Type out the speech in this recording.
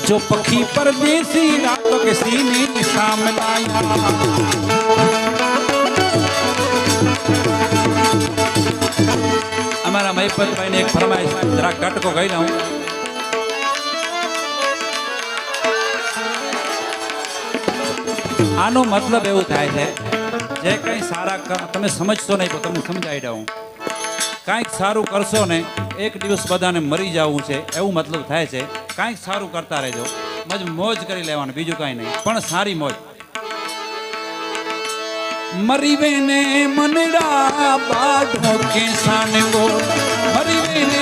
जो पखी परदेसी रातों के सीने की सामने आया हमारा महिपत भाई ने एक फरमाइश जरा कट को गई ना આનો મતલબ એવું થાય છે જે કંઈ સારા તમે સમજશો નહીં તો તમને સમજાવી દઉં કાંઈક સારું કરશો ને એક દિવસ બધાને મરી જવું છે એવું મતલબ થાય છે કાંઈક સારું કરતા રહેજો મોજ કરી લેવાનું બીજું કાંઈ નહીં પણ સારી મોજ મરી વેને મનડા બાઢો કે સાને ગો મરી વેને